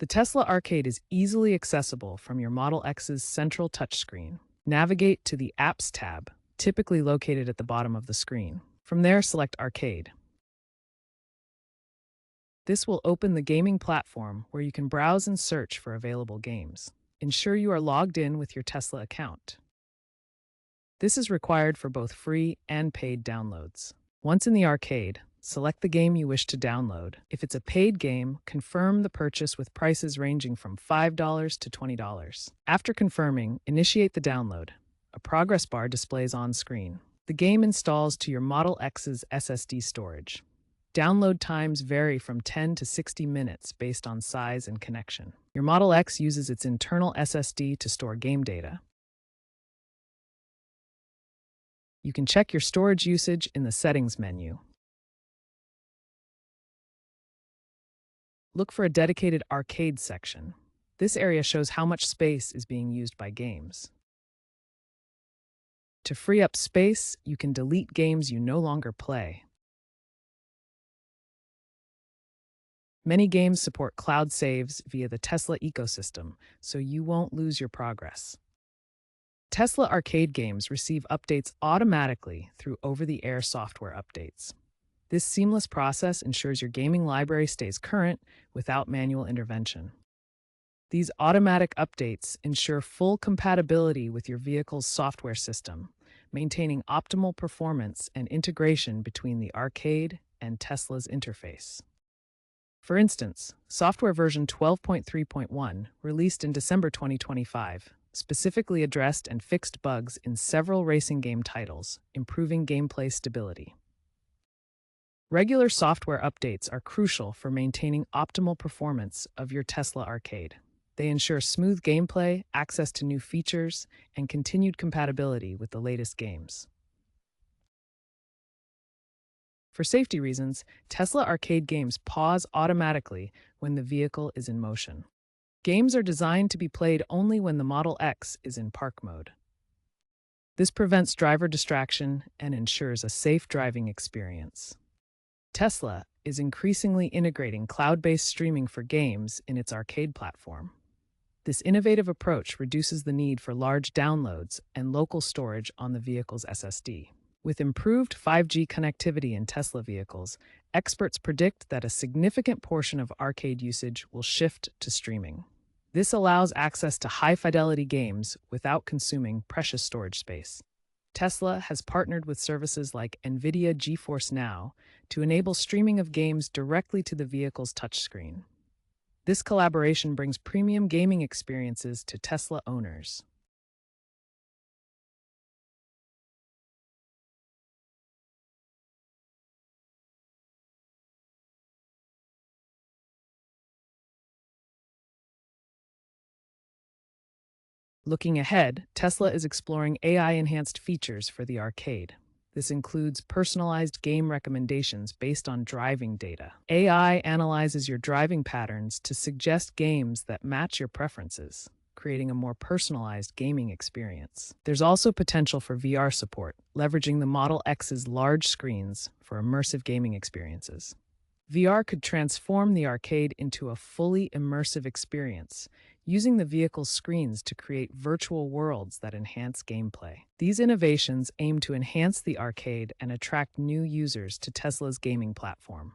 The Tesla Arcade is easily accessible from your Model X's central touchscreen. Navigate to the Apps tab, typically located at the bottom of the screen. From there, select Arcade. This will open the gaming platform where you can browse and search for available games. Ensure you are logged in with your Tesla account. This is required for both free and paid downloads. Once in the arcade, select the game you wish to download. If it's a paid game, confirm the purchase with prices ranging from $5 to $20. After confirming, initiate the download. A progress bar displays on screen. The game installs to your Model X's SSD storage. Download times vary from 10 to 60 minutes based on size and connection. Your Model X uses its internal SSD to store game data. You can check your storage usage in the Settings menu. Look for a dedicated arcade section. This area shows how much space is being used by games. To free up space, you can delete games you no longer play. Many games support cloud saves via the Tesla ecosystem, so you won't lose your progress. Tesla arcade games receive updates automatically through over-the-air software updates. This seamless process ensures your gaming library stays current without manual intervention. These automatic updates ensure full compatibility with your vehicle's software system, maintaining optimal performance and integration between the arcade and Tesla's interface. For instance, software version 12.3.1, released in December 2025, specifically addressed and fixed bugs in several racing game titles, improving gameplay stability. Regular software updates are crucial for maintaining optimal performance of your Tesla arcade. They ensure smooth gameplay, access to new features, and continued compatibility with the latest games. For safety reasons, Tesla arcade games pause automatically when the vehicle is in motion. Games are designed to be played only when the Model X is in park mode. This prevents driver distraction and ensures a safe driving experience. Tesla is increasingly integrating cloud-based streaming for games in its arcade platform. This innovative approach reduces the need for large downloads and local storage on the vehicle's SSD. With improved 5G connectivity in Tesla vehicles, experts predict that a significant portion of arcade usage will shift to streaming. This allows access to high-fidelity games without consuming precious storage space. Tesla has partnered with services like NVIDIA GeForce Now to enable streaming of games directly to the vehicle's touchscreen. This collaboration brings premium gaming experiences to Tesla owners. Looking ahead, Tesla is exploring AI-enhanced features for the arcade. This includes personalized game recommendations based on driving data. AI analyzes your driving patterns to suggest games that match your preferences, creating a more personalized gaming experience. There's also potential for VR support, leveraging the Model X's large screens for immersive gaming experiences. VR could transform the arcade into a fully immersive experience, using the vehicle's screens to create virtual worlds that enhance gameplay. These innovations aim to enhance the arcade and attract new users to Tesla's gaming platform.